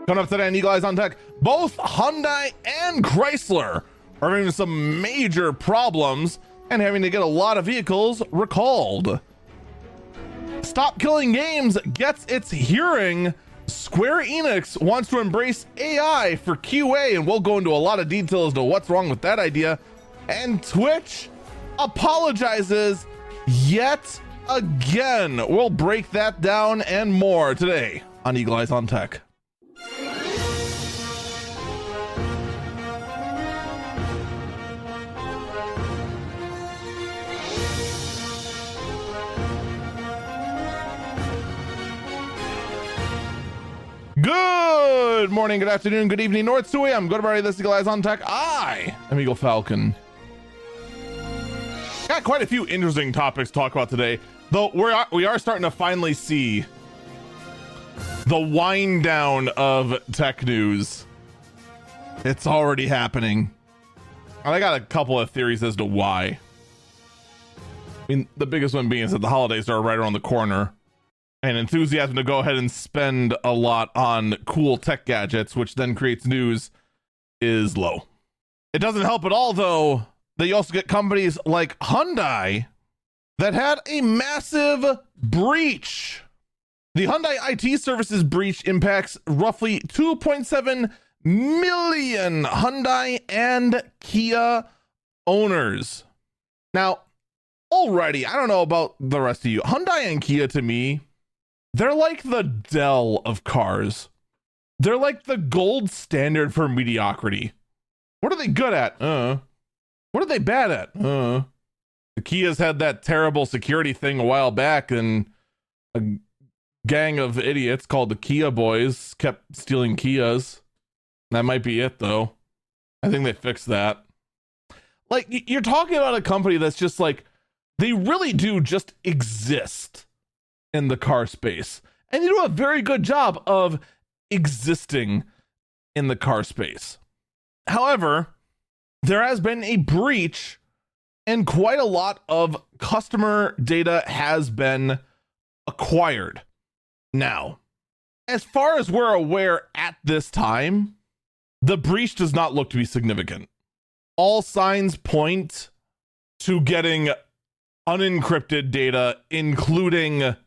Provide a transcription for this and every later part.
Coming up today on Eagle Eyes on Tech, both Hyundai and Chrysler are having some major problems and having to get a lot of vehicles recalled. Stop Killing Games gets its hearing. Square Enix wants to embrace AI for QA, and we'll go into a lot of detail as to what's wrong with that idea. And Twitch apologizes yet again. We'll break that down and more today on Eagle Eyes on Tech. Good morning, good afternoon, good evening, North Sui. I'm good everybody. This is Eagle Eyes on Tech. I am Eagle Falcon. Got quite a few interesting topics to talk about today, though we are starting to finally see the wind down of tech news. It's already happening. And I got a couple of theories as to why. I mean, the biggest one being is that the holidays are right around the corner, and enthusiasm to go ahead and spend a lot on cool tech gadgets, which then creates news, is low. It doesn't help at all, though, that you also get companies like Hyundai that had a massive breach. The Hyundai IT services breach impacts roughly 2.7 million Hyundai and Kia owners. Now, already, I don't know about the rest of you. Hyundai and Kia, to me, they're like the Dell of cars. They're like the gold standard for mediocrity. What are they good at? What are they bad at? The Kias had that terrible security thing a while back, and a gang of idiots called the Kia Boys kept stealing Kias. That might be it, though. I think they fixed that. Like, you're talking about a company that's just like, they really do just exist in the car space, and you do a very good job of existing in the car space. However, there has been a breach and quite a lot of customer data has been acquired. Now, as far as we're aware at this time, the breach does not look to be significant. All signs point to getting unencrypted data, including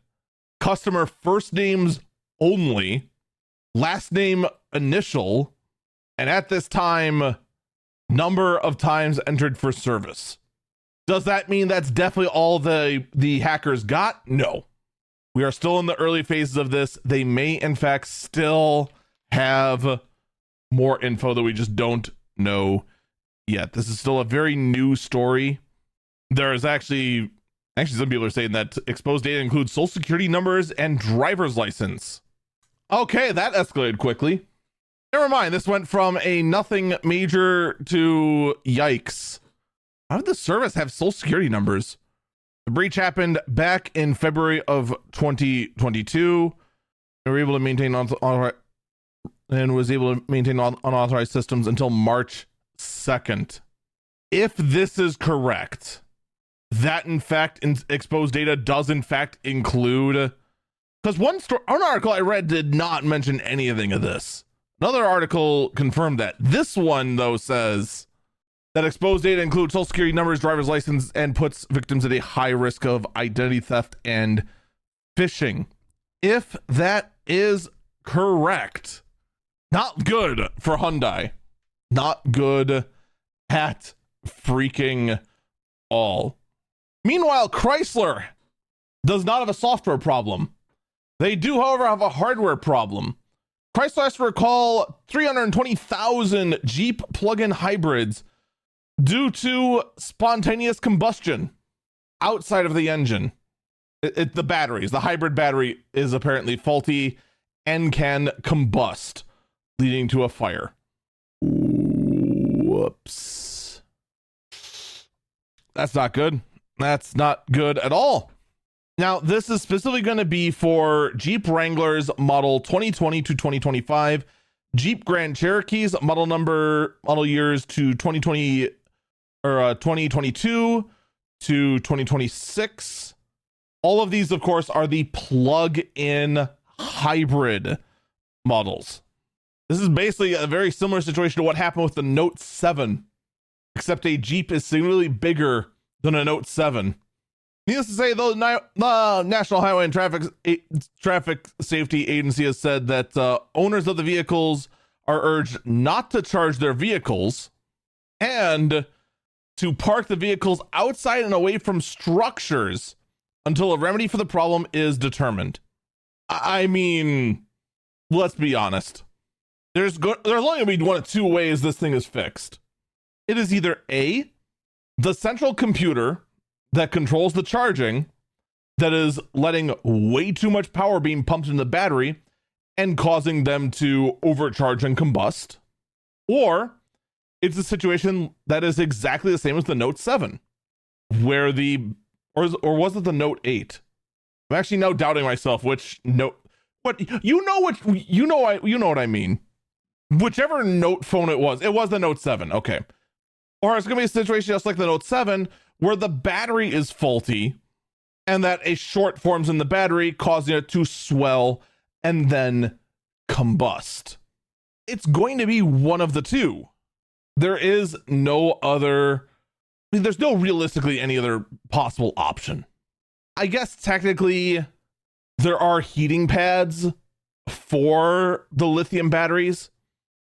customer first names only, last name initial, and at this time, number of times entered for service. Does that mean that's definitely all the hackers got? No. We are still in the early phases of this. They may, in fact, still have more info that we just don't know yet. This is still a very new story. There is actually some people are saying that exposed data includes social security numbers and driver's license. Okay, that escalated quickly. Never mind, this went from a nothing major to yikes. How did the service have social security numbers? The breach happened back in February of 2022. They were able to maintain unauthorized systems until March 2nd. If this is correct, that in fact exposed data does in fact include, because one article I read did not mention anything of this. Another article confirmed that. This one, though, says that exposed data includes social security numbers, driver's license, and puts victims at a high risk of identity theft and phishing. If that is correct, not good for Hyundai. Not good at freaking all. Meanwhile, Chrysler does not have a software problem. They do, however, have a hardware problem. Chrysler has to recall 320,000 Jeep plug-in hybrids due to spontaneous combustion outside of the engine. The batteries, the hybrid battery is apparently faulty and can combust, leading to a fire. Whoops. That's not good. That's not good at all. Now, this is specifically going to be for Jeep Wranglers model 2020 to 2025, Jeep Grand Cherokees model years to 2020 or 2022 to 2026. All of these, of course, are the plug-in hybrid models. This is basically a very similar situation to what happened with the Note 7, except a Jeep is significantly bigger than a Note 7. Needless to say, though, the National Highway and Traffic Safety Agency has said that owners of the vehicles are urged not to charge their vehicles and to park the vehicles outside and away from structures until a remedy for the problem is determined. I mean, let's be honest. There's only going to be one of two ways this thing is fixed. It is either A, the central computer that controls the charging that is letting way too much power being pumped in the battery and causing them to overcharge and combust, or it's a situation that is exactly the same as the Note 7, where or was it the Note 8? I'm actually now doubting myself which Note, what you know what I mean. Whichever Note phone it was the Note 7, okay. Or it's gonna be a situation just like the Note 7 where the battery is faulty and that a short forms in the battery, causing it to swell and then combust. It's going to be one of the two. There is no other, there's no realistically any other possible option. I guess technically there are heating pads for the lithium batteries.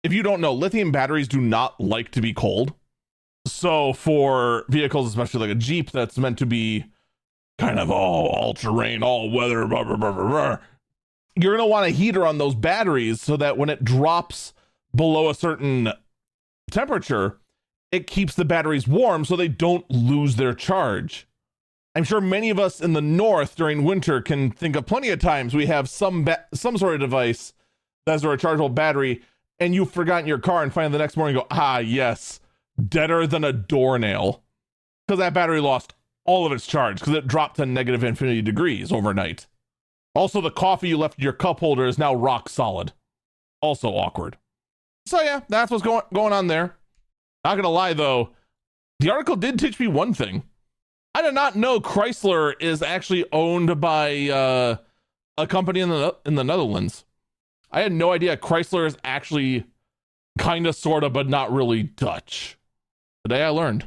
If you don't know, lithium batteries do not like to be cold. So for vehicles, especially like a Jeep that's meant to be kind of all terrain, all weather, blah, blah, blah, blah, blah, you're going to want a heater on those batteries so that when it drops below a certain temperature, it keeps the batteries warm so they don't lose their charge. I'm sure many of us in the north during winter can think of plenty of times we have some sort of device that's a rechargeable battery and you've forgotten your car and find the next morning and go, yes, deader than a doornail, because that battery lost all of its charge because it dropped to negative infinity degrees overnight. Also, the coffee you left in your cup holder is now rock solid. Also awkward. So yeah, that's what's going on there. Not gonna lie though, the article did teach me one thing. I did not know Chrysler is actually owned by a company in the Netherlands. I had no idea Chrysler is actually kind of, sort of, but not really Dutch. Today I learned.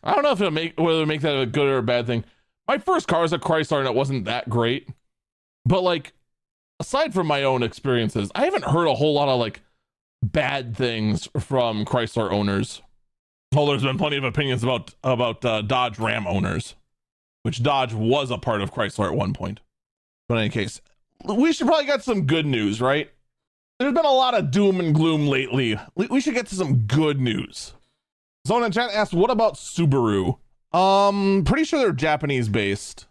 I don't know if whether it make that a good or a bad thing. My first car was a Chrysler and it wasn't that great. But like, aside from my own experiences, I haven't heard a whole lot of like bad things from Chrysler owners. Oh, there's been plenty of opinions about Dodge Ram owners, which Dodge was a part of Chrysler at one point. But in any case, we should probably get some good news, right? There's been a lot of doom and gloom lately. We should get to some good news. Someone in chat asked, what about Subaru? Pretty sure they're Japanese based.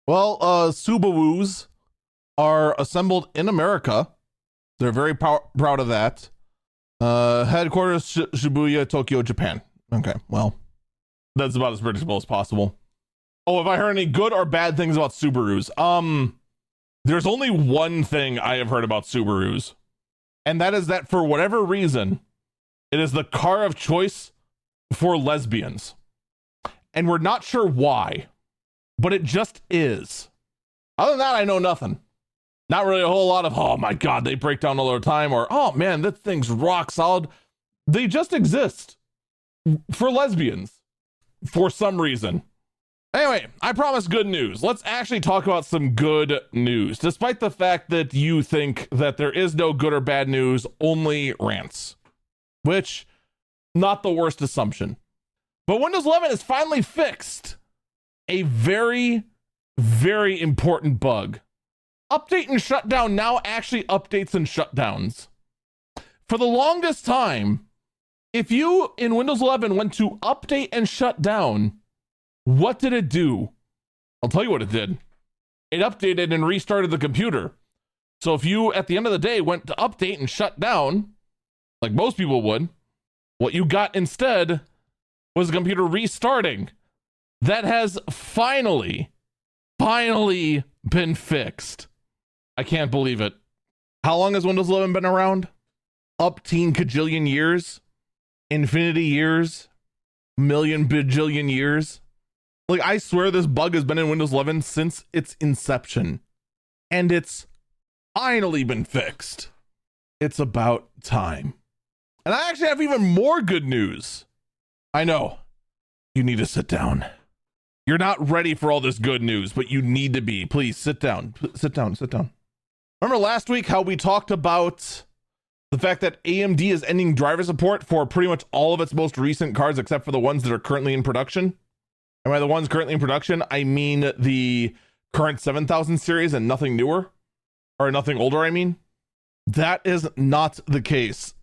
Well, Subarus are assembled in America. They're very proud of that. Headquarters Shibuya, Tokyo, Japan. Okay, well, that's about as predictable as possible. Oh, have I heard any good or bad things about Subarus? There's only one thing I have heard about Subarus, and that is that for whatever reason, it is the car of choice for lesbians. And we're not sure why, but it just is. Other than that, I know nothing. Not really a whole lot of, oh my God, they break down all the time, or, oh man, that thing's rock solid. They just exist for lesbians for some reason. Anyway, I promise good news. Let's actually talk about some good news. Despite the fact that you think that there is no good or bad news, only rants. Which, not the worst assumption. But Windows 11 is finally fixed a very, very important bug. Update and shutdown now actually updates and shutdowns. For the longest time, if you in Windows 11 went to update and shut down, what did it do? I'll tell you what it did. It updated and restarted the computer. So if you, at the end of the day, went to update and shut down, like most people would, what you got instead was the computer restarting. That has finally been fixed. I can't believe it. How long has Windows 11 been around? Upteen kajillion years? Infinity years? Million bajillion years? Like, I swear this bug has been in Windows 11 since its inception. And it's finally been fixed. It's about time. And I actually have even more good news. I know. You need to sit down. You're not ready for all this good news, but you need to be. Please sit down. Sit down. Sit down. Remember last week how we talked about the fact that AMD is ending driver support for pretty much all of its most recent cards except for the ones that are currently in production? And by the ones currently in production, I mean the current 7000 series and nothing newer, or nothing older, I mean. That is not the case.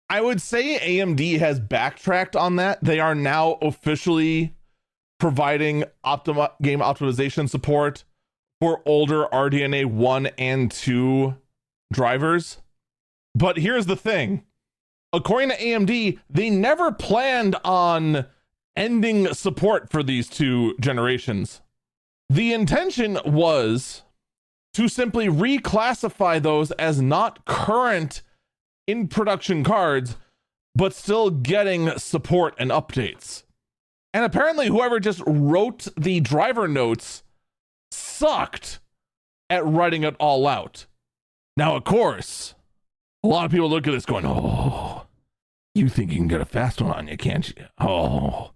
I would say AMD has backtracked on that. They are now officially providing game optimization support for older RDNA 1 and 2 drivers. But here's the thing. According to AMD, they never planned on ending support for these two generations. The intention was to simply reclassify those as not current in production cards, but still getting support and updates. And apparently whoever just wrote the driver notes sucked at writing it all out. Now, of course, a lot of people look at this going, oh, you think you can get a fast one on you, can't you? Oh,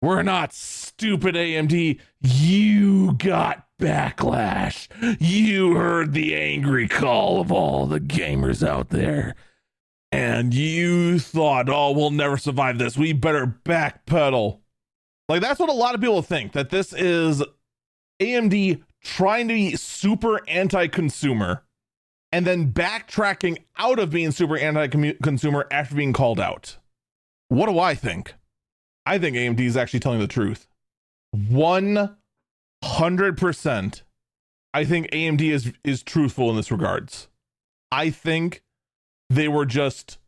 we're not stupid, AMD. You got backlash. You heard the angry call of all the gamers out there. And you thought, oh, we'll never survive this. We better backpedal. Like, that's what a lot of people think, that this is AMD trying to be super anti-consumer and then backtracking out of being super anti-consumer after being called out. What do I think? I think AMD is actually telling the truth. 100%. I think AMD is truthful in this regards. I think they were just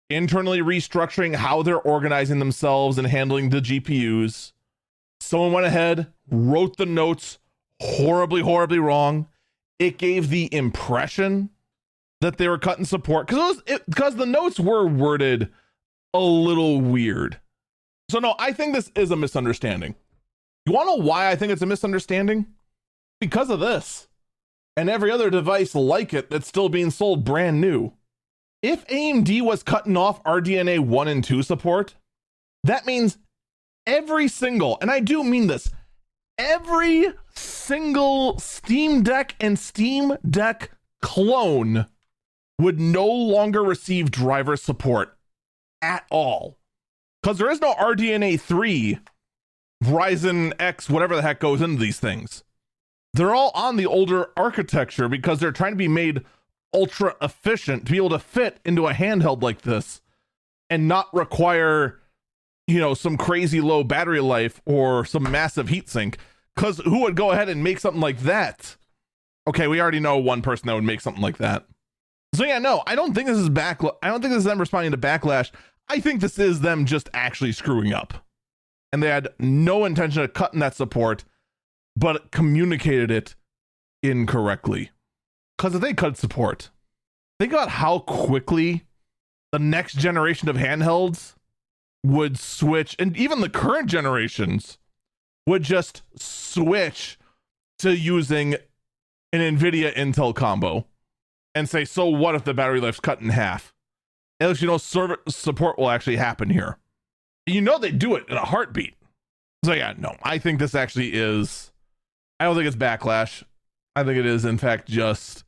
internally restructuring how they're organizing themselves and handling the GPUs. Someone went ahead, wrote the notes horribly, horribly wrong. It gave the impression that they were cutting support because the notes were worded a little weird. So no, I think this is a misunderstanding. You want to know why I think it's a misunderstanding? Because of this and every other device like it that's still being sold brand new. If AMD was cutting off RDNA 1 and 2 support, that means every single, and I do mean this, every single Steam Deck and Steam Deck clone would no longer receive driver support at all. Because there is no RDNA 3, Ryzen X, whatever the heck goes into these things. They're all on the older architecture because they're trying to be made ultra efficient to be able to fit into a handheld like this and not require, some crazy low battery life or some massive heatsink. Because who would go ahead and make something like that? Okay, we already know one person that would make something like that. So yeah, no, I don't think this is I don't think this is them responding to backlash. I think this is them just actually screwing up. And they had no intention of cutting that support, but communicated it incorrectly. Because if they cut support, think about how quickly the next generation of handhelds would switch, and even the current generations would just switch to using an NVIDIA Intel combo and say, so what if the battery life's cut in half? At least server support will actually happen here. They do it in a heartbeat. So yeah, no, I think this actually is, I don't think it's backlash. I think it is, in fact, just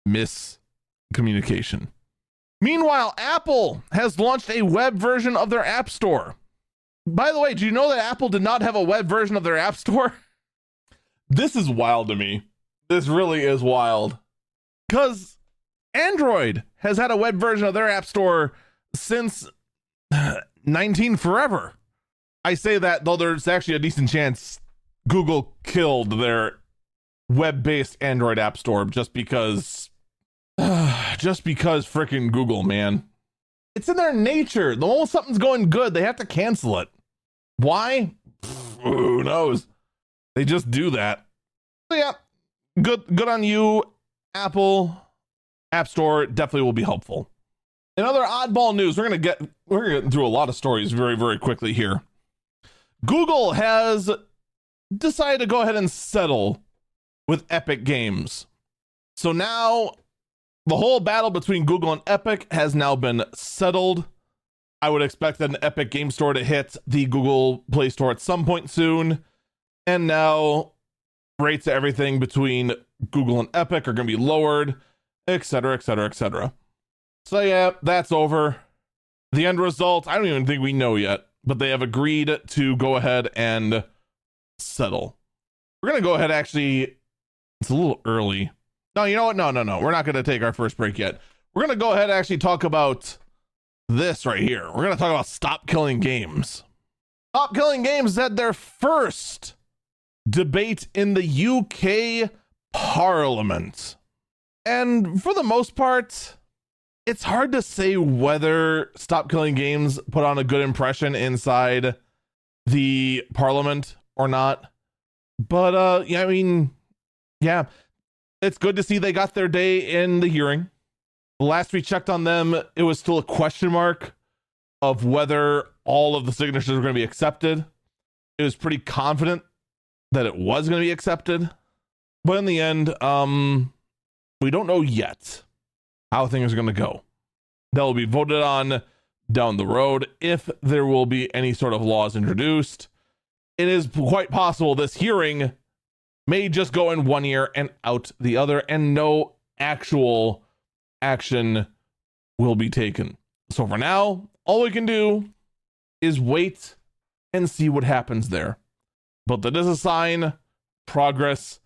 miscommunication. Meanwhile, Apple has launched a web version of their App Store. By the way, do you know that Apple did not have a web version of their App Store? This is wild to me. This really is wild. Because Android has had a web version of their App Store since 19 forever. I say that, though there's actually a decent chance Google killed their web-based Android App Store just because freaking Google, man. It's in their nature. The moment something's going good, they have to cancel it. Why? Who knows? They just do that. So yeah, good on you, Apple. App Store definitely will be helpful. In other oddball news, we're gonna get through a lot of stories very, very quickly here. Google has decided to go ahead and settle with Epic Games. So now The whole battle between Google and Epic has now been settled. I would expect an Epic Game Store to hit the Google Play Store at some point soon. And now rates of everything between Google and Epic are going to be lowered, etc., etc., etc. So yeah, that's over. The end result, I don't even think we know yet, but they have agreed to go ahead and settle. We're going to go ahead, actually, it's a little early. No, you know what? No. We're not going to take our first break yet. We're going to go ahead and actually talk about this right here. We're going to talk about Stop Killing Games. Stop Killing Games had their first debate in the UK Parliament. And for the most part, it's hard to say whether Stop Killing Games put on a good impression inside the Parliament or not. But, yeah, I mean, yeah, it's good to see they got their day in the hearing. Last we checked on them, it was still a question mark of whether all of the signatures were going to be accepted. It was pretty confident that it was going to be accepted. But in the end, we don't know yet how things are going to go. They'll be voted on down the road if there will be any sort of laws introduced. It is quite possible this hearing may just go in one ear and out the other, and no actual action will be taken. So for now, all we can do is wait and see what happens there. But that is a sign progress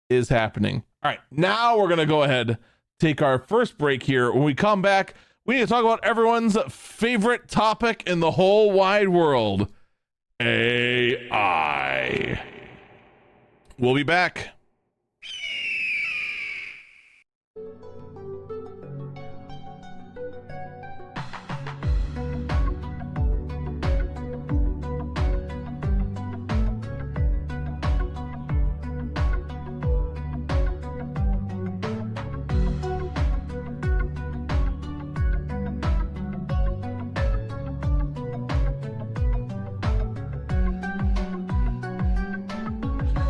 is happening. All right, now we're going to go ahead, take our first break here. When we come back, we need to talk about everyone's favorite topic in the whole wide world, AI. We'll be back.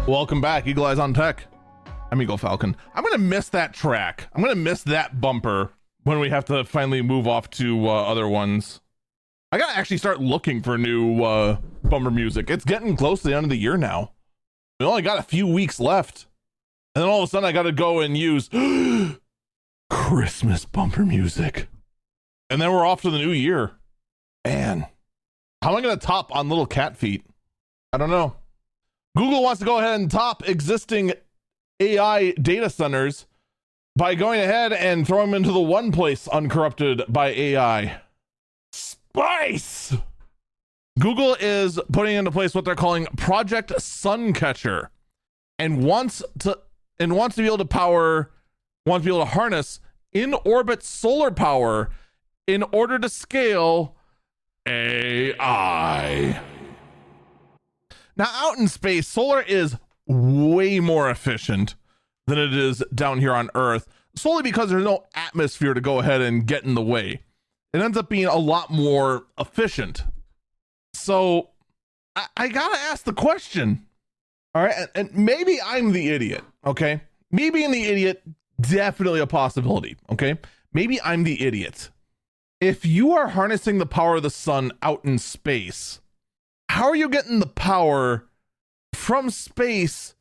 Welcome back, Eagle Eyes on Tech. I'm Eagle Falcon. I'm going to miss that track. I'm going to miss that bumper when we have to finally move off to other ones. I got to actually start looking for new bumper music. It's getting close to the end of the year now. We only got a few weeks left. And then all of a sudden I got to go and use Christmas bumper music. And then we're off to the new year. Man, how am I going to top on little cat feet? I don't know. Google wants to go ahead and top existing AI data centers by going ahead and throwing them into the one place uncorrupted by AI. Spice! Google is putting into place what they're calling Project Suncatcher and wants to be able to harness in-orbit solar power in order to scale AI. Now, out in space, solar is way more efficient than it is down here on Earth, solely because there's no atmosphere to go ahead and get in the way. It ends up being a lot more efficient. So, I gotta ask the question. All right, and maybe I'm the idiot, okay? Me being the idiot, definitely a possibility, okay? Maybe I'm the idiot. If you are harnessing the power of the sun out in space, how are you getting the power from space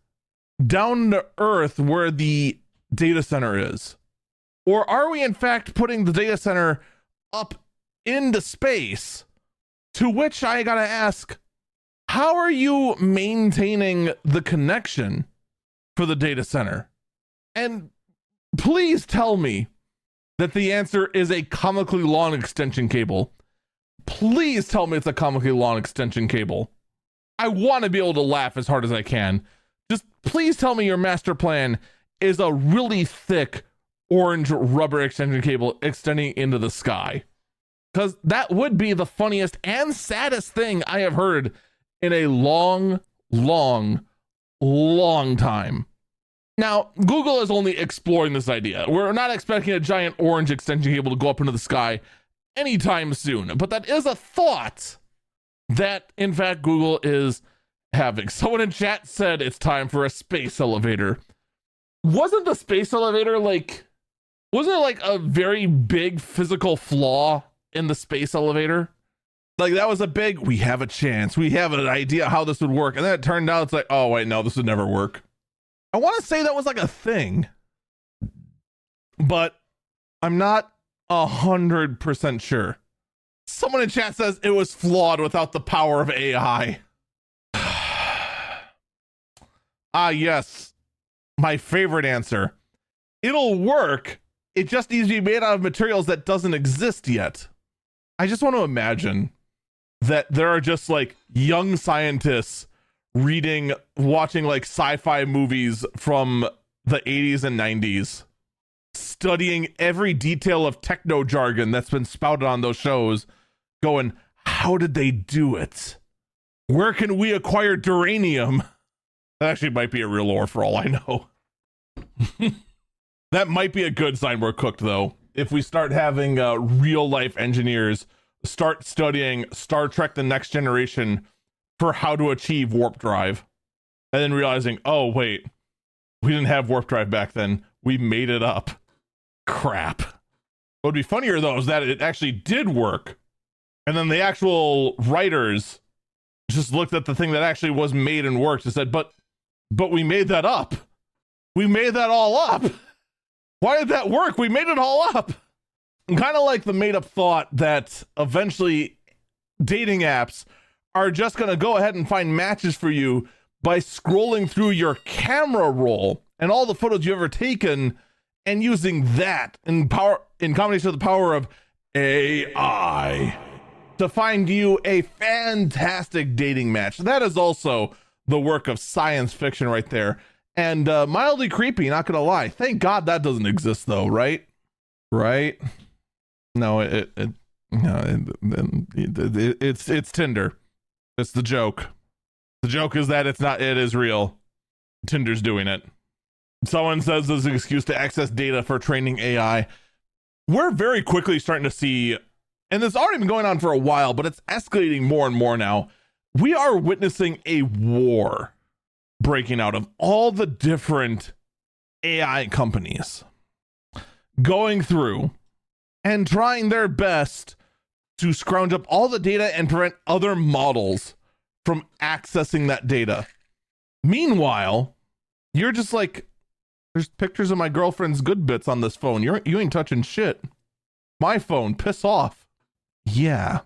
down to Earth where the data center is? Or are we in fact putting the data center up into space? To which I gotta ask, how are you maintaining the connection for the data center? And please tell me that the answer is a comically long extension cable. Please tell me it's a comically long extension cable. I want to be able to laugh as hard as I can. Just please tell me your master plan is a really thick orange rubber extension cable extending into the sky. Because that would be the funniest and saddest thing I have heard in a long time. Now, Google is only exploring this idea. We're not expecting a giant orange extension cable to go up into the sky anytime soon, but that is a thought that in fact Google is having. Someone in chat said it's time for a space elevator. Wasn't the space elevator like wasn't there like a very big physical flaw in the space elevator? Like that was a big, we have a chance. We have an idea how this would work. And then it turned out it's like, oh wait, no, this would never work. I want to say that was like a thing, but I'm not 100% sure. Someone in chat says it was flawed without the power of AI. Ah, yes. My favorite answer. It'll work. It just needs to be made out of materials that doesn't exist yet. I just want to imagine that there are just like young scientists watching like sci-fi movies from the 80s and 90s, studying every detail of techno jargon that's been spouted on those shows, going, how did they do it? Where can we acquire duranium? That actually might be a real ore for all I know. That might be a good sign we're cooked, though. If we start having real life engineers start studying Star Trek: The Next Generation for how to achieve warp drive, and then realizing, oh wait, we didn't have warp drive back then. We made it up. Crap. What would be funnier though is that it actually did work, and then the actual writers just looked at the thing that actually was made and worked and said, but we made that up. We made that all up. Why did that work? We made it all up. Kind of like the made up thought that eventually dating apps are just going to go ahead and find matches for you by scrolling through your camera roll and all the photos you've ever taken and using that in combination with the power of AI to find you a fantastic dating match. That is also the work of science fiction right there. And mildly creepy, not gonna lie. Thank God that doesn't exist though, right? Right? No, it's Tinder. It's the joke. The joke is that it is real. Tinder's doing it. Someone says there's an excuse to access data for training AI. We're very quickly starting to see, and it's already been going on for a while, but it's escalating more and more now. We are witnessing a war breaking out of all the different AI companies going through and trying their best to scrounge up all the data and prevent other models from accessing that data. Meanwhile, you're just like, there's pictures of my girlfriend's good bits on this phone. You ain't touching shit. My phone, piss off. Yeah.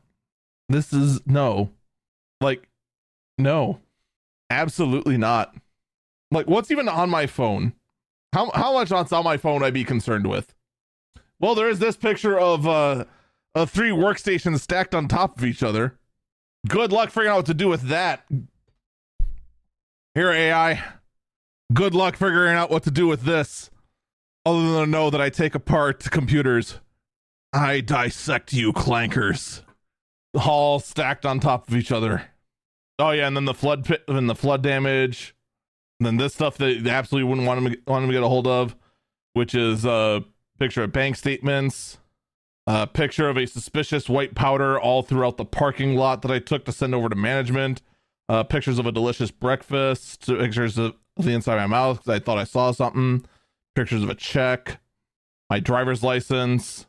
This is no. Like, no. Absolutely not. Like, what's even on my phone? How much on my phone would I be concerned with? Well, there is this picture of 3 workstations stacked on top of each other. Good luck figuring out what to do with that. Here, AI. Good luck figuring out what to do with this. Other than to know that I take apart computers. I dissect you clankers. All stacked on top of each other. Oh yeah, and then the flood pit and the flood damage. And then this stuff that they absolutely wouldn't want them to get a hold of, which is a picture of bank statements, a picture of a suspicious white powder all throughout the parking lot that I took to send over to management, pictures of a delicious breakfast, pictures of the inside of my mouth because I thought I saw something, pictures of a check, my driver's license,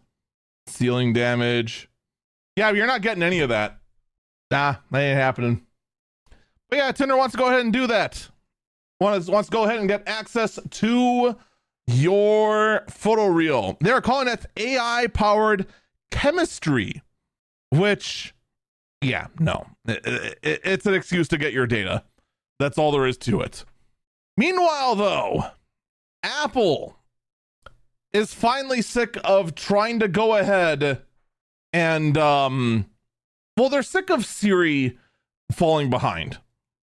ceiling damage. Yeah, but you're not getting any of that. Nah, that ain't happening. But yeah, Tinder wants to go ahead and do that. Wants to go ahead and get access to your photo reel. They're calling it AI-powered chemistry, which, yeah, no. It's an excuse to get your data. That's all there is to it. Meanwhile, though, Apple is finally sick of trying to go ahead and, well, they're sick of Siri falling behind.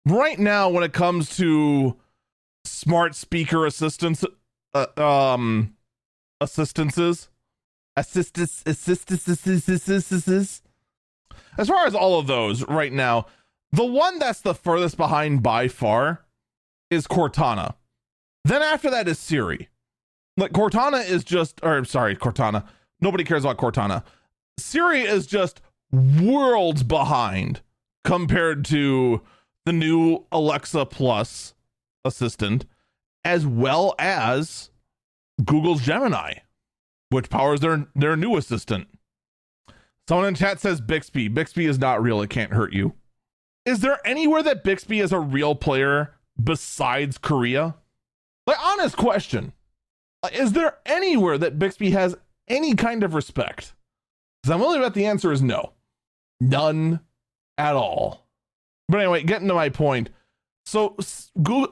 Right now, when it comes to smart speaker assistances, as far as all of those right now, the one that's the furthest behind by far is Cortana. Then after that is Siri. Like Cortana is just, or sorry, Cortana. Nobody cares about Cortana. Siri is just worlds behind compared to the new Alexa Plus assistant, as well as Google's Gemini. which powers their new assistant. Someone in chat says Bixby. Bixby is not real. It can't hurt you. Is there anywhere that Bixby is a real player besides Korea? Like, honest question. Is there anywhere that Bixby has any kind of respect? Because I'm willing to bet the answer is no. None at all. But anyway, getting to my point. So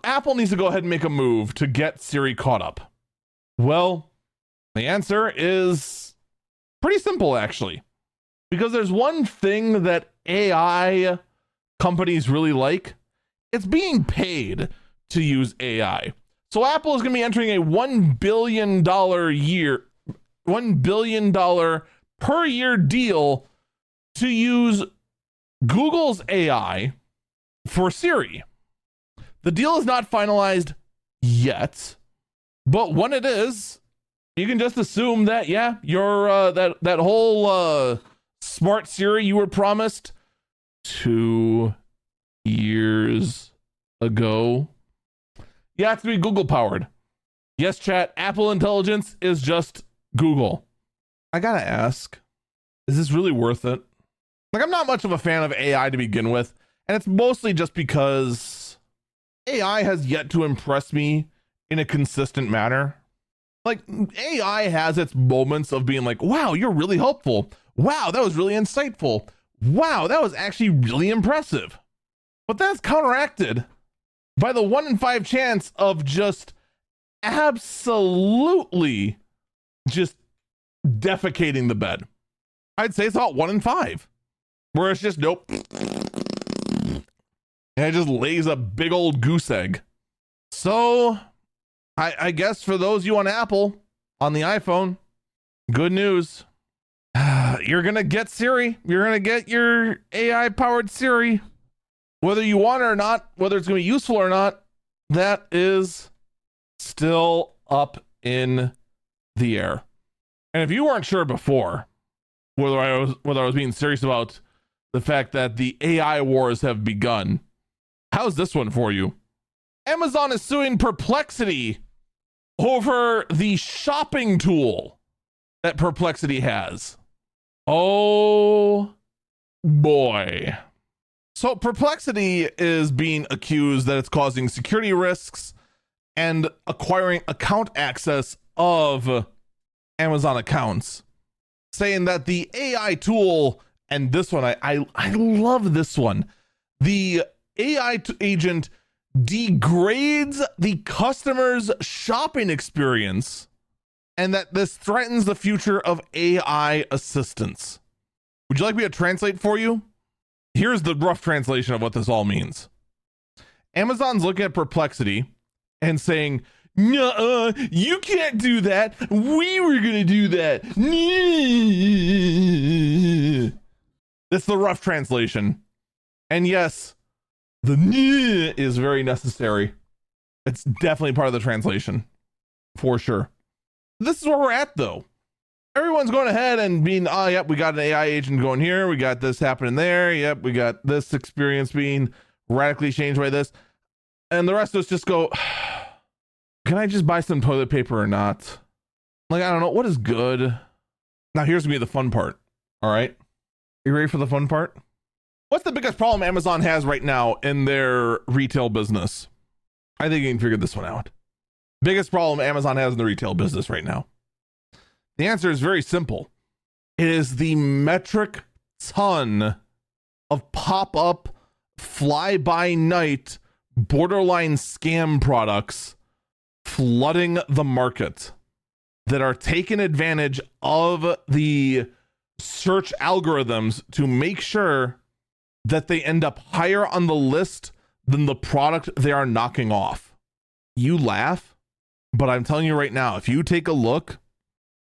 Apple needs to go ahead and make a move to get Siri caught up. Well, the answer is pretty simple, actually. Because there's one thing that AI companies really like. It's being paid to use AI. So Apple is going to be entering a $1 billion per year deal to use Google's AI for Siri. The deal is not finalized yet, but when it is, you can just assume that, yeah, your that whole smart Siri you were promised 2 years ago, yeah, it's to be Google powered. Yes, chat, Apple Intelligence is just Google. I gotta ask, is this really worth it? Like, I'm not much of a fan of AI to begin with, and it's mostly just because AI has yet to impress me in a consistent manner. Like, AI has its moments of being like, wow, you're really helpful. Wow, that was really insightful. Wow, that was actually really impressive. But that's counteracted by the 1 in 5 chance of just absolutely just defecating the bed. I'd say it's about 1 in 5, where it's just nope. And it just lays a big old goose egg. So I guess for those of you on Apple, on the iPhone, good news. You're going to get Siri. You're going to get your AI powered Siri. Whether you want it or not, whether it's going to be useful or not, that is still up in the air. And if you weren't sure before whether I was being serious about the fact that the AI wars have begun, how's this one for you? Amazon is suing Perplexity over the shopping tool that Perplexity has. Oh boy. So Perplexity is being accused that it's causing security risks and acquiring account access of Amazon accounts, saying that the AI tool, and this one, I love this one, the AI agent degrades the customer's shopping experience, and that this threatens the future of AI assistance. Would you like me to translate for you? Here's the rough translation of what this all means. Amazon's looking at Perplexity and saying, "Nuh-uh, you can't do that. We were going to do that." That's the rough translation. And yes, the is very necessary. It's definitely part of the translation, for sure. This is where we're at, though. Everyone's going ahead and being, oh, yep, we got an AI agent going here. We got this happening there. Yep, we got this experience being radically changed by this. And the rest of us just go, can I just buy some toilet paper or not? Like, I don't know. What is good? Now, here's going to be the fun part. All right. You ready for the fun part? What's the biggest problem Amazon has right now in their retail business? I think you can figure this one out. Biggest problem Amazon has in the retail business right now. The answer is very simple. It is the metric ton of pop-up, fly-by-night, borderline scam products flooding the market that are taking advantage of the search algorithms to make sure that they end up higher on the list than the product they are knocking off. You laugh, but I'm telling you right now, if you take a look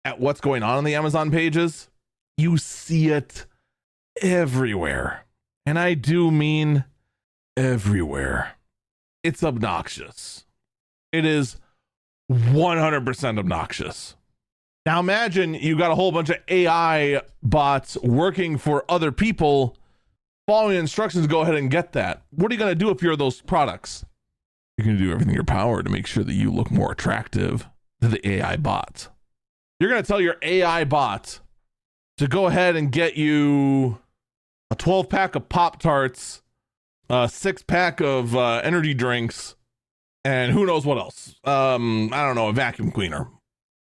at what's going on the Amazon pages, you see it everywhere. And I do mean everywhere. It's obnoxious. It is 100% obnoxious. Now imagine you got a whole bunch of AI bots working for other people, following instructions to go ahead and get that. What are you going to do if you're those products? You're going to do everything in your power to make sure that you look more attractive to the AI bots. You're going to tell your AI bot to go ahead and get you a 12-pack of Pop-Tarts, a 6-pack of energy drinks, and who knows what else. I don't know, a vacuum cleaner.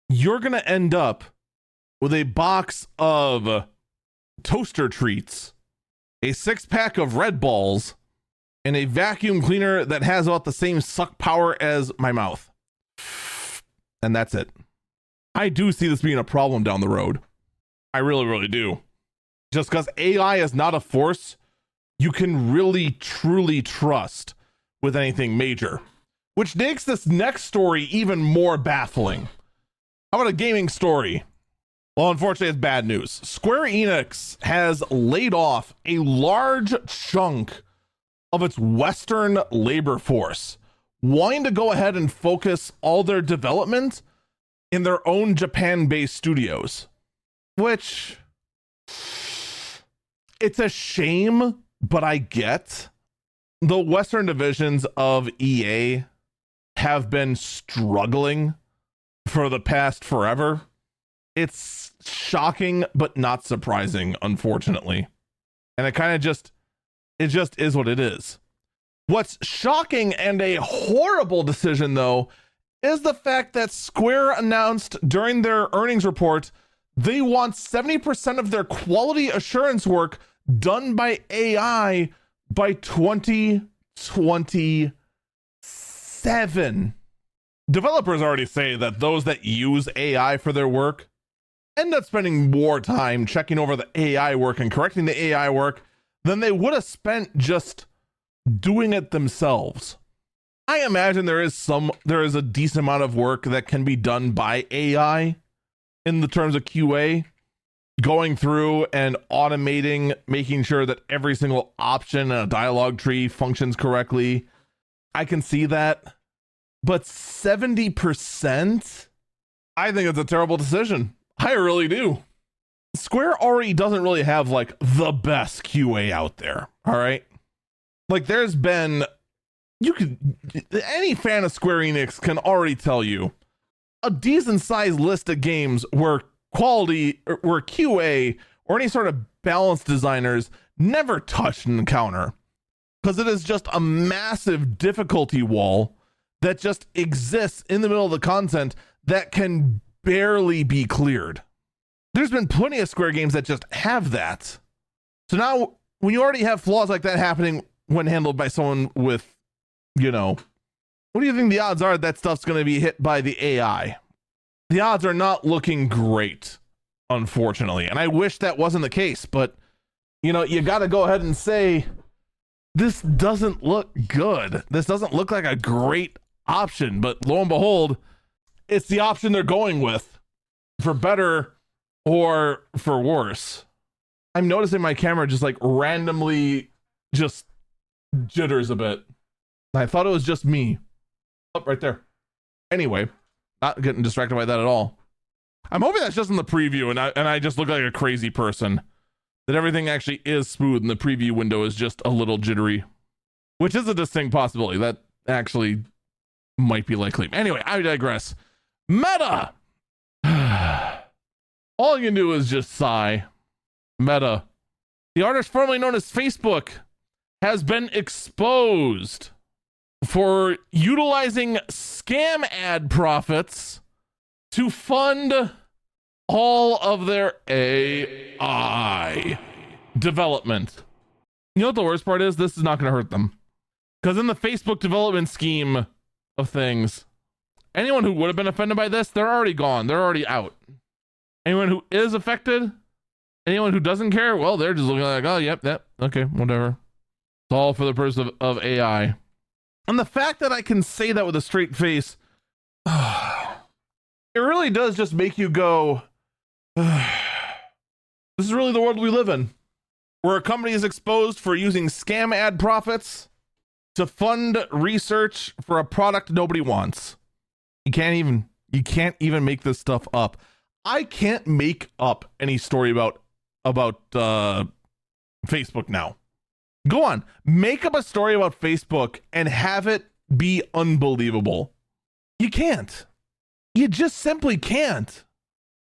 You're going to end up with a box of toaster treats, a 6-pack of Red Balls, and a vacuum cleaner that has about the same suck power as my mouth. And that's it. I do see this being a problem down the road. I really, really do. Just because AI is not a force you can really, truly trust with anything major. Which makes this next story even more baffling. How about a gaming story? Well, unfortunately, it's bad news. Square Enix has laid off a large chunk of its Western labor force, wanting to go ahead and focus all their development in their own Japan-based studios. Which, it's a shame, but I get. The Western divisions of EA have been struggling for the past forever. It's shocking, but not surprising, unfortunately. And it kind of just is what it is. What's shocking and a horrible decision, though, is the fact that Square announced during their earnings report they want 70% of their quality assurance work done by AI by 2027. Developers already say that those that use AI for their work end up spending more time checking over the AI work and correcting the AI work than they would have spent just doing it themselves. I imagine there is a decent amount of work that can be done by AI in the terms of QA, going through and automating, making sure that every single option in a dialogue tree functions correctly. I can see that. But 70%? I think it's a terrible decision. I really do. Square already doesn't really have like the best QA out there. All right. Like there's been, any fan of Square Enix can already tell you a decent sized list of games where quality, where QA or any sort of balanced designers never touched an encounter, because it is just a massive difficulty wall that just exists in the middle of the content that can barely be cleared. There's been plenty of Square games that just have that. So now when you already have flaws like that happening when handled by someone with, what do you think the odds are that stuff's going to be hit by the AI? The odds are not looking great, unfortunately. And I wish that wasn't the case, but you got to go ahead and say, this doesn't look good. This doesn't look like a great option, but lo and behold, it's the option they're going with, for better or for worse. I'm noticing my camera just like randomly just jitters a bit. I thought it was just me. Up right there. Anyway, not getting distracted by that at all. I'm hoping that's just in the preview and I just look like a crazy person. That everything actually is smooth and the preview window is just a little jittery, which is a distinct possibility. That actually might be likely. Anyway, I digress. Meta! All you can do is just sigh. Meta. The artist formerly known as Facebook has been exposed for utilizing scam ad profits to fund all of their AI development. You know what the worst part is? This is not going to hurt them. Because in the Facebook development scheme of things, anyone who would have been offended by this, they're already gone. They're already out. Anyone who is affected, anyone who doesn't care, well, they're just looking like, oh, yep, okay, whatever. It's all for the purpose of AI. And the fact that I can say that with a straight face, it really does just make you go, this is really the world we live in, where a company is exposed for using scam ad profits to fund research for a product nobody wants. You can't even make this stuff up. I can't make up any story about Facebook now. Go on, make up a story about Facebook and have it be unbelievable. You can't. You just simply can't.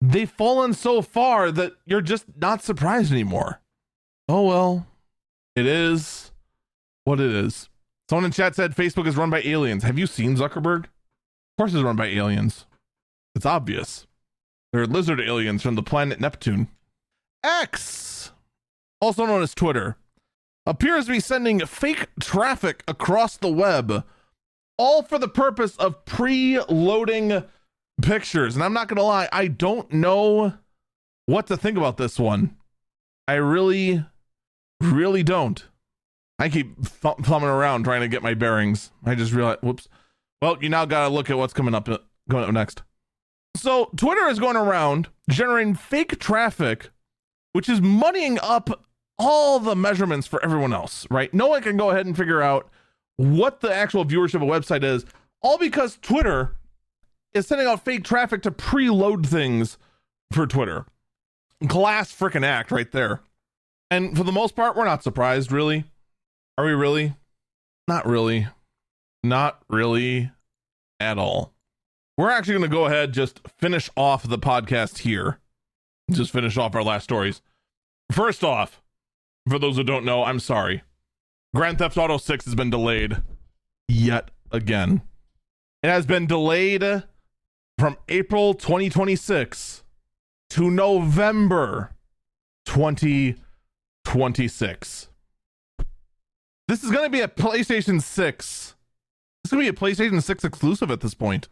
they've fallen so far that you're just not surprised anymore. Oh, well, it is what it is. Someone in chat said Facebook is run by aliens. Have you seen Zuckerberg? Of course it's run by aliens. It's obvious. They're lizard aliens from the planet Neptune. X, also known as Twitter, appears to be sending fake traffic across the web, all for the purpose of pre-loading pictures. And I'm not gonna lie, I don't know what to think about this one. I really don't. I keep thumbing around trying to get my bearings. I just realized, whoops. Well, you now gotta look at what's coming up next. So Twitter is going around generating fake traffic, which is muddying up all the measurements for everyone else, right? No one can go ahead and figure out what the actual viewership of a website is, all because Twitter is sending out fake traffic to preload things for Twitter. Class freaking act right there. And for the most part, we're not surprised, really. Are we really? Not really. Not really at all. We're actually going to go ahead, just finish off the podcast here. Just finish off our last stories. First off, for those who don't know, I'm sorry. Grand Theft Auto 6 has been delayed yet again. It has been delayed from April 2026 to November 2026. This is going to be a PlayStation 6. It's going to be a PlayStation 6 exclusive at this point.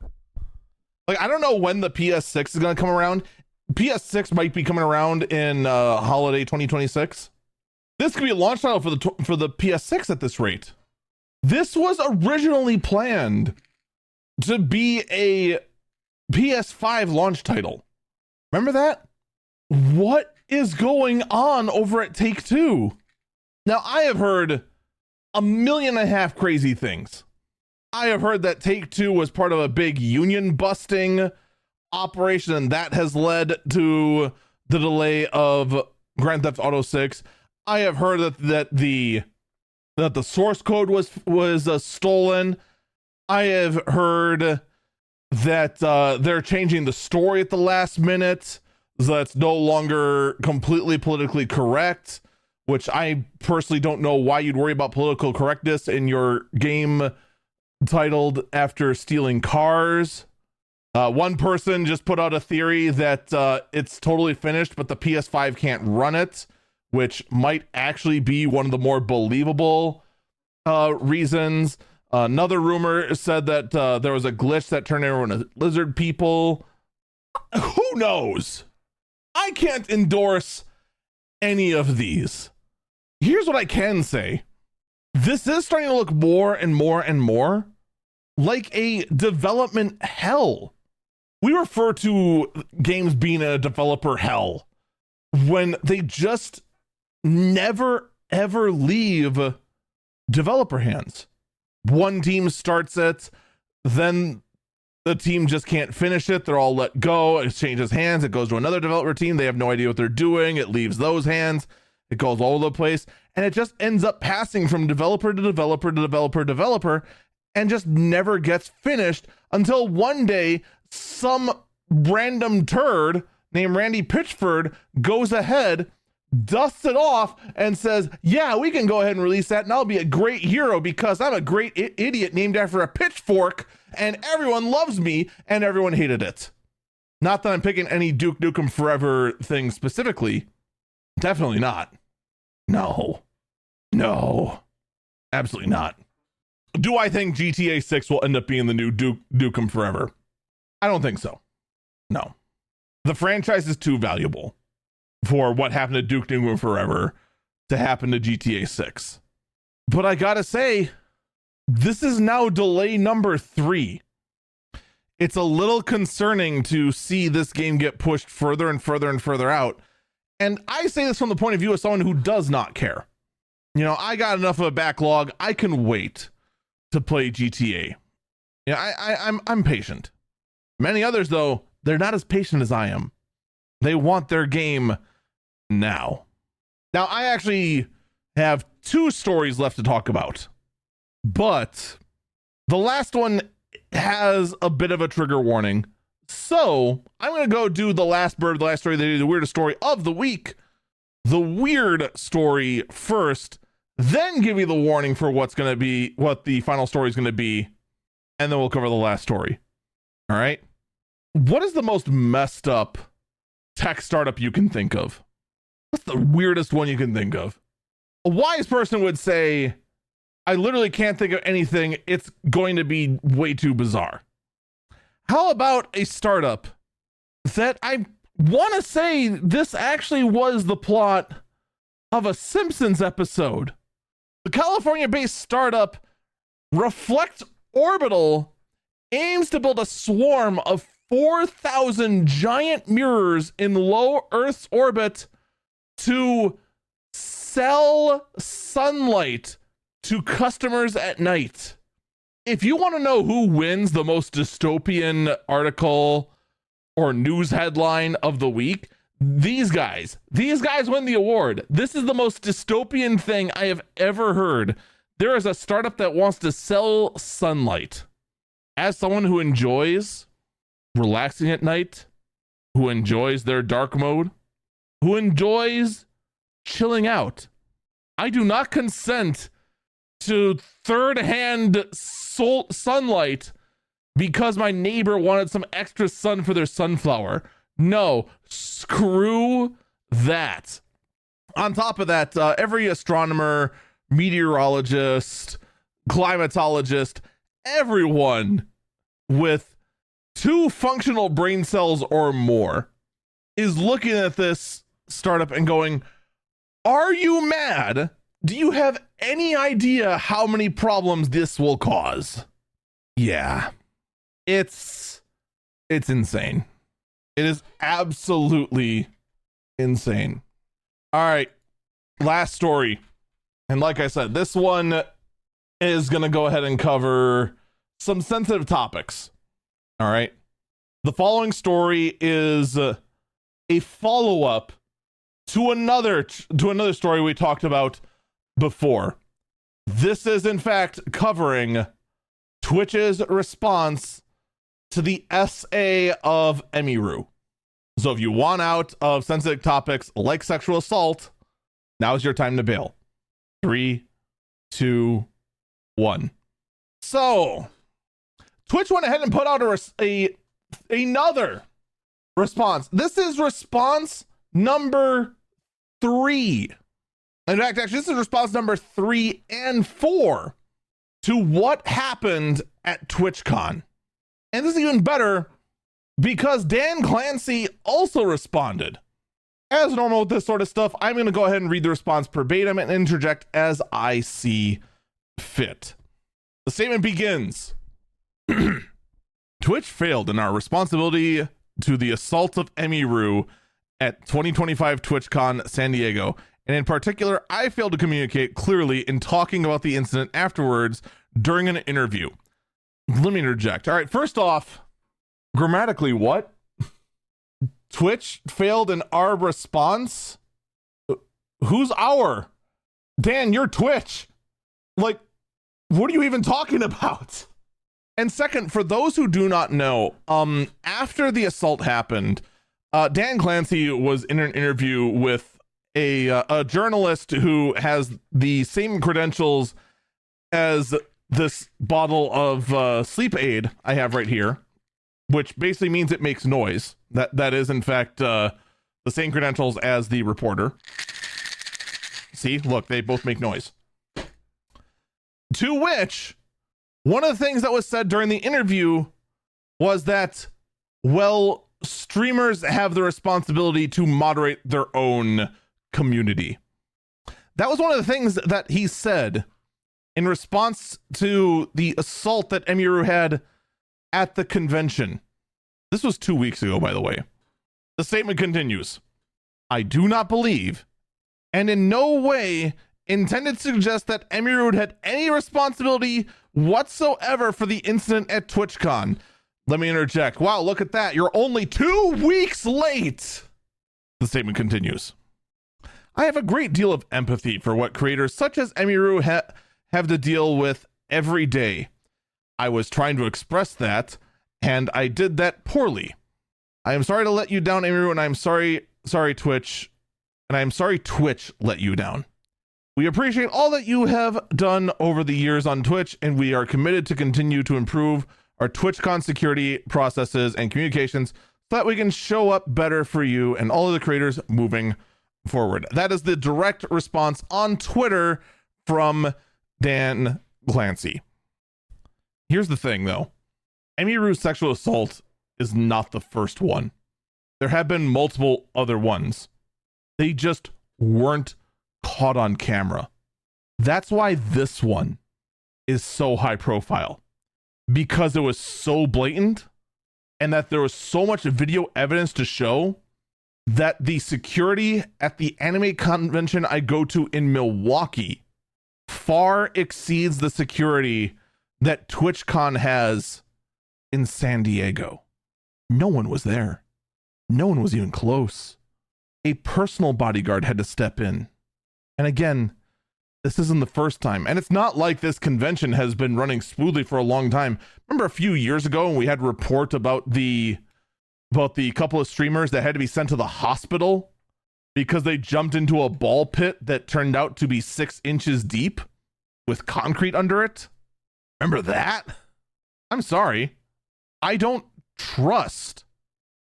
Like, I don't know when the PS6 is going to come around. PS6 might be coming around in holiday 2026. This could be a launch title for the PS6 at this rate. This was originally planned to be a PS5 launch title. Remember that? What is going on over at Take-Two? Now, I have heard 1.5 million crazy things. I have heard that Take-Two was part of a big union busting operation, and that has led to the delay of Grand Theft Auto 6. I have heard that the source code was stolen. I have heard that they're changing the story at the last minute, so that's no longer completely politically correct, which I personally don't know why you'd worry about political correctness in your game titled after stealing cars. One person just put out a theory that it's totally finished, but the PS5 can't run it, which might actually be one of the more believable reasons. Another rumor said that there was a glitch that turned everyone into lizard people. Who knows? I can't endorse any of these. Here's what I can say. This is starting to look more and more and more like a development hell. We refer to games being a developer hell when they just never ever leave developer hands. One team starts it, then the team just can't finish it. They're all let go. It changes hands. It goes to another developer team. They have no idea what they're doing. It leaves those hands. It goes all over the place. And it just ends up passing from developer to developer to developer to developer and just never gets finished until one day some random turd named Randy Pitchford goes ahead, dusts it off, and says, yeah, we can go ahead and release that, and I'll be a great hero because I'm a great idiot named after a pitchfork, and everyone loves me, and everyone hated it. Not that I'm picking any Duke Nukem Forever thing specifically. Definitely not. No, absolutely not. Do I think GTA 6 will end up being the new Duke Nukem Forever? I don't think so. No. The franchise is too valuable for what happened to Duke Nukem Forever to happen to GTA 6. But I gotta say, this is now delay number 3. It's a little concerning to see this game get pushed further and further and further out. And I say this from the point of view of someone who does not care. You know, I got enough of a backlog. I can wait to play GTA. You know, I'm patient. Many others, though, they're not as patient as I am. They want their game now. Now, I actually have 2 stories left to talk about, but the last one has a bit of a trigger warning, So I'm going to go do the last story, the weirdest story of the week. The weird story first, then give you the warning for what the final story is going to be, and then we'll cover the last story. All right. What is the most messed up tech startup you can think of? What's the weirdest one you can think of? A wise person would say, I literally can't think of anything. It's going to be way too bizarre. How about a startup that I want to say this actually was the plot of a Simpsons episode? The California-based startup Reflect Orbital aims to build a swarm of 4,000 giant mirrors in low Earth's orbit to sell sunlight to customers at night. If you want to know who wins the most dystopian article or news headline of the week, these guys win the award. This is the most dystopian thing I have ever heard. There is a startup that wants to sell sunlight. As someone who enjoys relaxing at night, who enjoys their dark mode, who enjoys chilling out, I do not consent to third-hand sunlight because my neighbor wanted some extra sun for their sunflower. No, screw that. On top of that, every astronomer, meteorologist, climatologist, everyone with 2 functional brain cells or more is looking at this startup and going, are you mad? Do you have any idea how many problems this will cause? Yeah, it's insane. It is absolutely insane. All right, last story. And like I said, this one is going to go ahead and cover some sensitive topics. All right. The following story is a follow-up to another story we talked about before. This is in fact covering Twitch's response to the essay of Emiru. So if you want out of sensitive topics like sexual assault, now's your time to bail. 3, 2, 1. So Twitch went ahead and put out another response. This is response number 3. In fact, actually, this is response number 3 and 4 to what happened at TwitchCon. And this is even better because Dan Clancy also responded. As normal with this sort of stuff, I'm going to go ahead and read the response verbatim and interject as I see fit. The statement begins. Twitch failed in our responsibility to the assault of Emiru at 2025 TwitchCon San Diego. And in particular, I failed to communicate clearly in talking about the incident afterwards during an interview. Let me interject. All right, first off, grammatically, what? Twitch failed in our response? Who's our? Dan, you're Twitch. Like, what are you even talking about? And second, for those who do not know, after the assault happened, Dan Clancy was in an interview with a journalist who has the same credentials as this bottle of sleep aid I have right here, which basically means it makes noise. That is, in fact, the same credentials as the reporter. See, look, they both make noise. To which, one of the things that was said during the interview was that, well, streamers have the responsibility to moderate their own community. That was one of the things that he said in response to the assault that Emiru had at the convention. This was 2 weeks ago, by the way. The statement continues. I do not believe, and in no way intended to suggest that Emiru had any responsibility whatsoever for the incident at TwitchCon. Let me interject. Wow, look at that. You're only 2 weeks late. The statement continues. I have a great deal of empathy for what creators such as Emiru have to deal with every day. I was trying to express that, and I did that poorly. I am sorry to let you down, Amiru, and I'm sorry, Twitch, and I'm sorry Twitch let you down. We appreciate all that you have done over the years on Twitch, and we are committed to continue to improve our TwitchCon security processes and communications so that we can show up better for you and all of the creators moving forward. That is the direct response on Twitter from Dan Clancy. Here's the thing, though. Amiru's sexual assault is not the first one. There have been multiple other ones. They just weren't caught on camera. That's why this one is so high profile, because it was so blatant and that there was so much video evidence to show that the security at the anime convention I go to in Milwaukee far exceeds the security that TwitchCon has in San Diego. No one was there. No one was even close. A personal bodyguard had to step in. And again, this isn't the first time. And it's not like this convention has been running smoothly for a long time. Remember a few years ago when we had a report about the couple of streamers that had to be sent to the hospital because they jumped into a ball pit that turned out to be 6 inches deep with concrete under it? Remember that? I'm sorry. I don't trust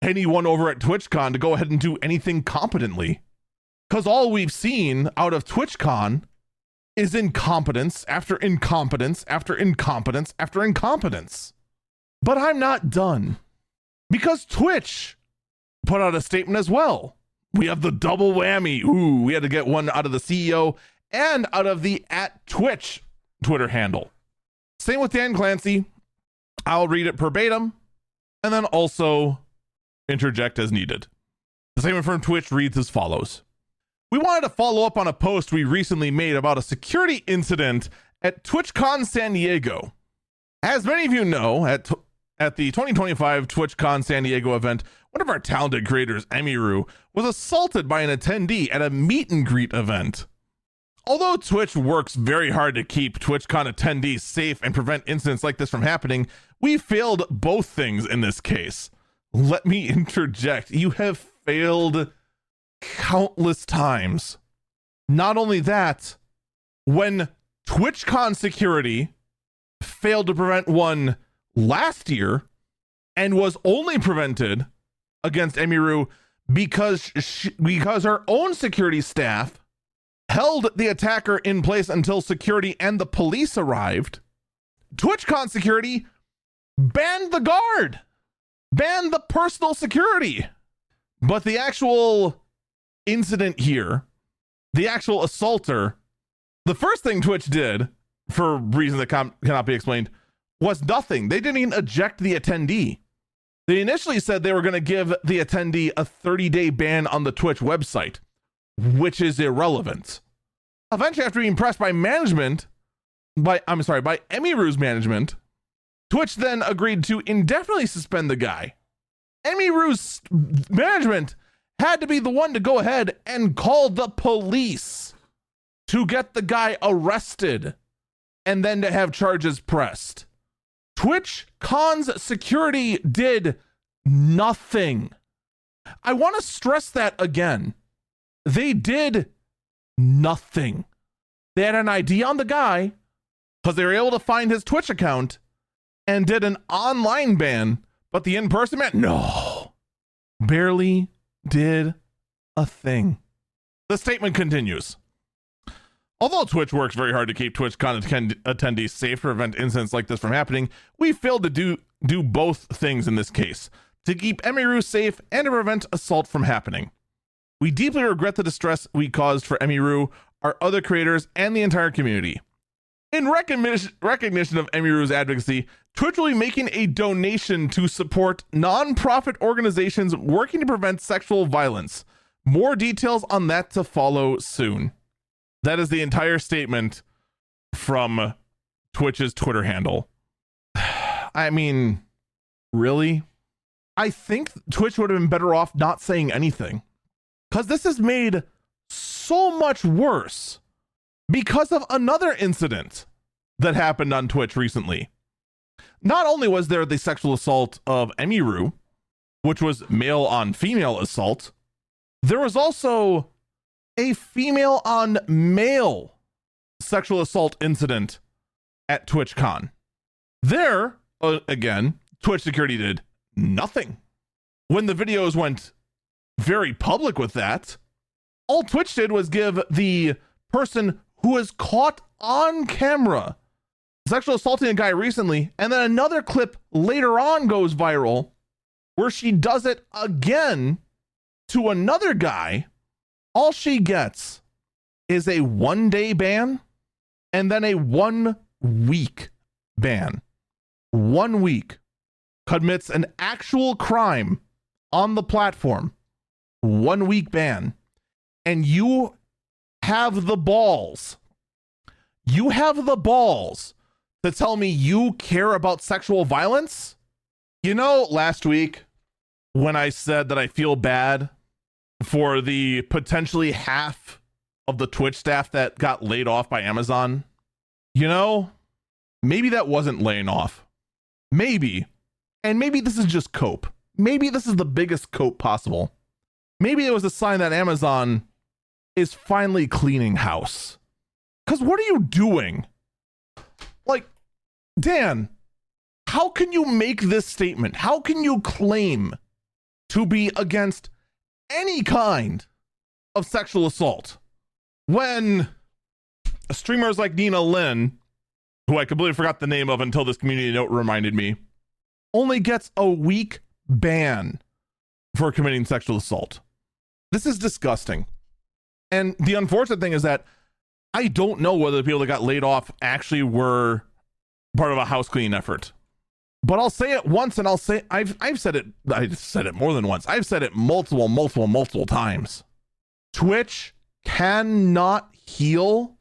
anyone over at TwitchCon to go ahead and do anything competently. Because all we've seen out of TwitchCon is incompetence after incompetence after incompetence after incompetence. But I'm not done. Because Twitch put out a statement as well. We have the double whammy. Ooh, we had to get one out of the CEO and out of the @Twitch Twitter handle. Same with Dan Clancy. I'll read it verbatim and then also interject as needed. The statement from Twitch reads as follows. We wanted to follow up on a post we recently made about a security incident at TwitchCon San Diego. As many of you know, at the 2025 TwitchCon San Diego event, one of our talented creators, Amiru, was assaulted by an attendee at a meet and greet event. Although Twitch works very hard to keep TwitchCon attendees safe and prevent incidents like this from happening, we failed both things in this case. Let me interject. You have failed countless times. Not only that, when TwitchCon security failed to prevent one last year and was only prevented against Amiru because her own security staff held the attacker in place until security and the police arrived, TwitchCon security banned the guard, banned the personal security. But the actual incident here, the actual assaulter, the first thing Twitch did, for reasons that cannot be explained, was nothing. They didn't even eject the attendee. They initially said they were going to give the attendee a 30-day ban on the Twitch website, which is irrelevant. Eventually, after being pressed by Amiru's management, Twitch then agreed to indefinitely suspend the guy. Amiru's management had to be the one to go ahead and call the police to get the guy arrested and then to have charges pressed. TwitchCon's security did nothing. I want to stress that again. They did nothing. They had an ID on the guy because they were able to find his Twitch account and did an online ban, but the in-person ban, no, barely did a thing. The statement continues. Although Twitch works very hard to keep TwitchCon attendees safe to prevent incidents like this from happening, we failed to do both things in this case, to keep Amiru safe and to prevent assault from happening. We deeply regret the distress we caused for Amiru, our other creators, and the entire community. In recognition of Amiru's advocacy, Twitch will be making a donation to support non-profit organizations working to prevent sexual violence. More details on that to follow soon. That is the entire statement from Twitch's Twitter handle. I mean, really? I think Twitch would have been better off not saying anything, because this is made so much worse because of another incident that happened on Twitch recently. Not only was there the sexual assault of Emiru, which was male on female assault, there was also a female on male sexual assault incident at TwitchCon. There, again, Twitch security did nothing. When the videos went very public with that, all Twitch did was give the person who was caught on camera sexual assaulting a guy recently, and then another clip later on goes viral where she does it again to another guy. All she gets is a 1-day ban and then a 1-week ban. 1 week. Commits an actual crime on the platform. 1 week ban. And you have the balls. You have the balls to tell me you care about sexual violence? You know, last week when I said that I feel bad for the potentially half of the Twitch staff that got laid off by Amazon, you know, maybe that wasn't laying off. Maybe. And maybe this is just cope. Maybe this is the biggest cope possible. Maybe it was a sign that Amazon is finally cleaning house. Because what are you doing? Like, Dan, how can you make this statement? How can you claim to be against any kind of sexual assault when streamers like Nina Lynn, who I completely forgot the name of until this community note reminded me, only gets a week ban for committing sexual assault? This is disgusting. And the unfortunate thing is that I don't know whether the people that got laid off actually were part of a house cleaning effort. But I'll say it once, and I'll say I've said it. I've said it more than once. I've said it multiple times. Twitch cannot heal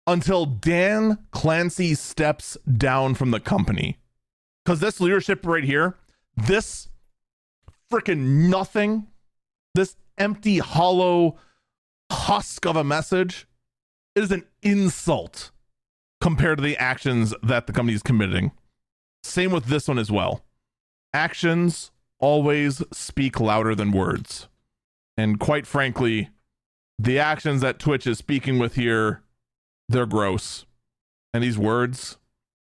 until Dan Clancy steps down from the company. Because this leadership right here, this freaking nothing, this empty, hollow husk of a message is an insult compared to the actions that the company is committing. Same with this one as well. Actions always speak louder than words. And quite frankly, the actions that Twitch is speaking with here, they're gross. And these words,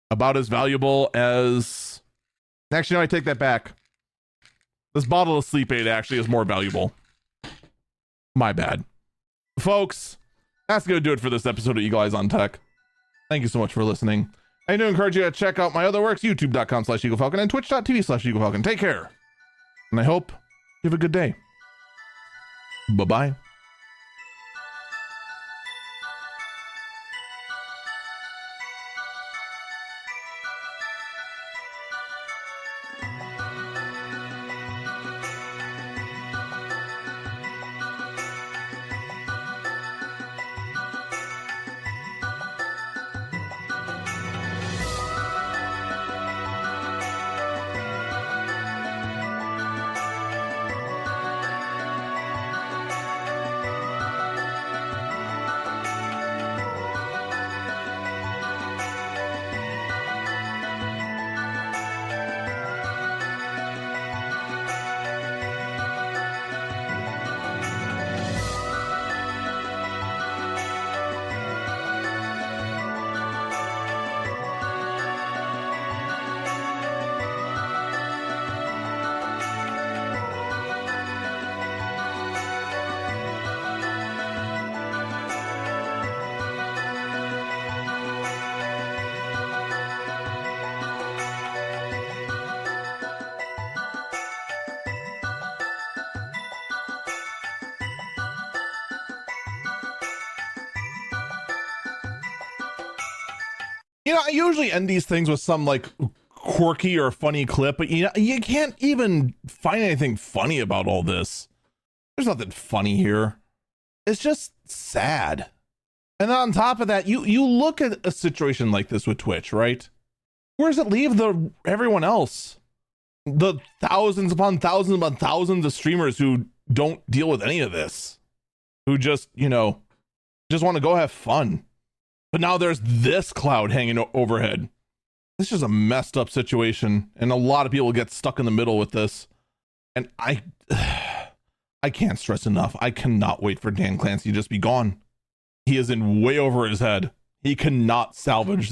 about as valuable as... Actually, no, I take that back. This bottle of sleep aid actually is more valuable. My bad. Folks, that's going to do it for this episode of Eagle Eyes on Tech. Thank you so much for listening. I do encourage you to check out my other works, youtube.com/EagleFalcon and twitch.tv/EagleFalcon. Take care. And I hope you have a good day. Bye-bye. You know, I usually end these things with some like quirky or funny clip, but you can't even find anything funny about all this. There's nothing funny here. It's just sad. And then on top of that, you look at a situation like this with Twitch, right? Where does it leave everyone else? The thousands upon thousands of streamers who don't deal with any of this, who just, just want to go have fun. But now there's this cloud hanging overhead. This is a messed up situation, and a lot of people get stuck in the middle with this. And I can't stress enough. I cannot wait for Dan Clancy to just be gone. He is in way over his head. He cannot salvage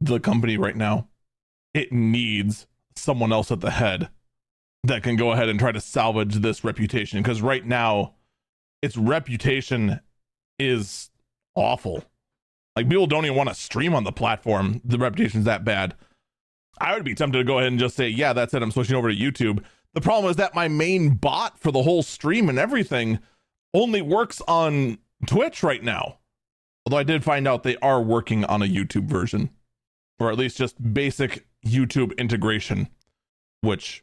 the company right now. It needs someone else at the head that can go ahead and try to salvage this reputation, because right now its reputation is awful. Like, people don't even want to stream on the platform. The reputation's that bad. I would be tempted to go ahead and just say, yeah, that's it, I'm switching over to YouTube. The problem is that my main bot for the whole stream and everything only works on Twitch right now. Although I did find out they are working on a YouTube version, or at least just basic YouTube integration, which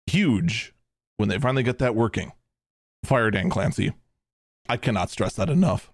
huge when they finally get that working. Fire Dan Clancy. I cannot stress that enough.